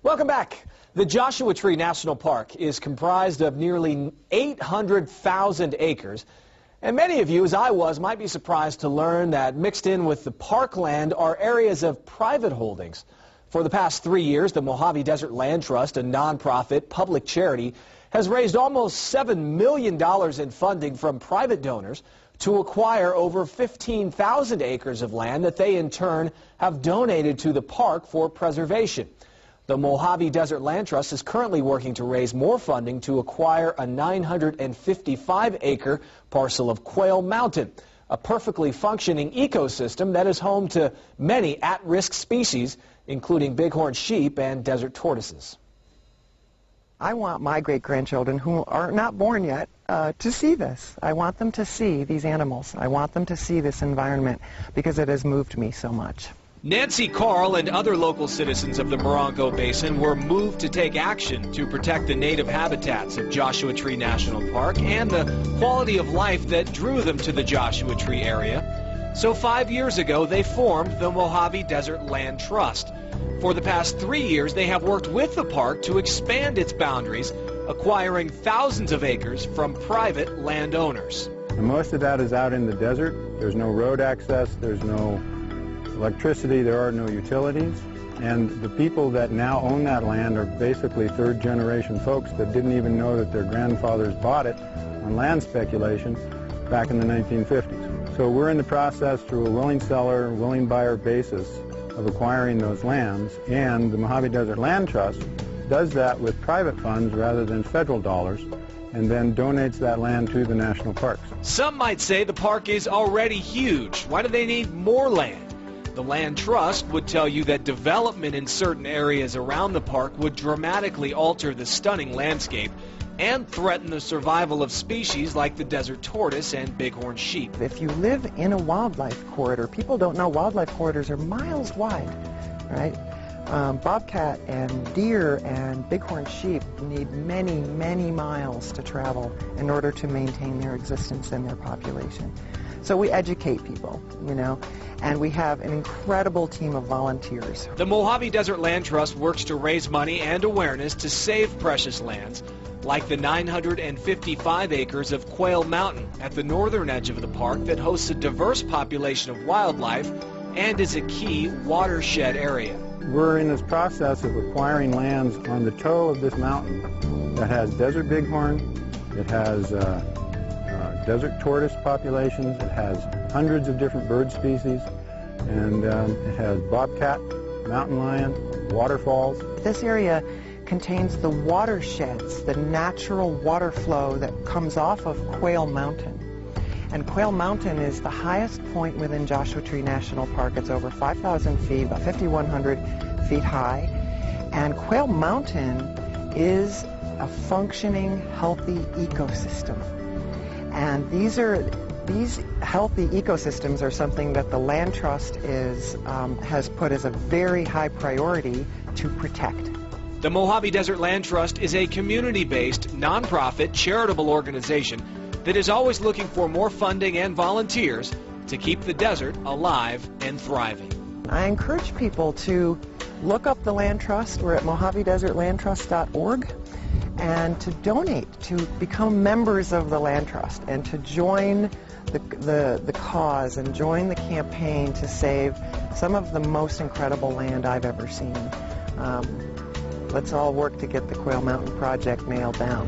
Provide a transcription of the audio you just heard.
Welcome back. The Joshua Tree National Park is comprised of nearly 800,000 acres. And many of you, as I was, might be surprised to learn that mixed in with the parkland are areas of private holdings. For the past 3 years, the Mojave Desert Land Trust, a nonprofit public charity, has raised almost $7 million in funding from private donors to acquire over 15,000 acres of land that they in turn have donated to the park for preservation. The Mojave Desert Land Trust is currently working to raise more funding to acquire a 955-acre parcel of Quail Mountain, a perfectly functioning ecosystem that is home to many at-risk species, including bighorn sheep and desert tortoises. I want my great-grandchildren who are not born yet to see this. I want them to see these animals. I want them to see this environment because it has moved me so much. Nancy Carl and other local citizens of the Morongo Basin were moved to take action to protect the native habitats of Joshua Tree National Park and the quality of life that drew them to the Joshua Tree area. So 5 years ago, they formed the Mojave Desert Land Trust. For the past 3 years, they have worked with the park to expand its boundaries, acquiring thousands of acres from private landowners. And most of that is out in the desert. There's no road access, there's no electricity, there are no utilities, and the people that now own that land are basically third-generation folks that didn't even know that their grandfathers bought it on land speculation back in the 1950s. So we're in the process through a willing seller, willing buyer basis of acquiring those lands, and the Mojave Desert Land Trust does that with private funds rather than federal dollars, and then donates that land to the national parks. Some might say the park is already huge. Why do they need more land? The Land Trust would tell you that development in certain areas around the park would dramatically alter the stunning landscape and threaten the survival of species like the desert tortoise and bighorn sheep. If you live in a wildlife corridor, people don't know wildlife corridors are miles wide, right? Bobcat and deer and bighorn sheep need many, many miles to travel in order to maintain their existence and their population. So we educate people, you know, and we have an incredible team of volunteers. The Mojave Desert Land Trust works to raise money and awareness to save precious lands, like the 955 acres of Quail Mountain at the northern edge of the park that hosts a diverse population of wildlife and is a key watershed area. We're in this process of acquiring lands on the toe of this mountain that has desert bighorn, it has desert tortoise populations, it has hundreds of different bird species, and it has bobcat, mountain lion, waterfalls. This area contains the watersheds, the natural water flow that comes off of Quail Mountain. And Quail Mountain is the highest point within Joshua Tree National Park. It's over 5,000 feet, about 5,100 feet high. And Quail Mountain is a functioning, healthy ecosystem. And these healthy ecosystems are something that the Land Trust has put as a very high priority to protect. The Mojave Desert Land Trust is a community-based, nonprofit, charitable organization that is always looking for more funding and volunteers to keep the desert alive and thriving. I encourage people to look up the Land Trust. We're at mojavedesertlandtrust.org. and to donate, to become members of the Land Trust, and to join the cause and join the campaign to save some of the most incredible land I've ever seen. Let's all work to get the Quail Mountain Project nailed down.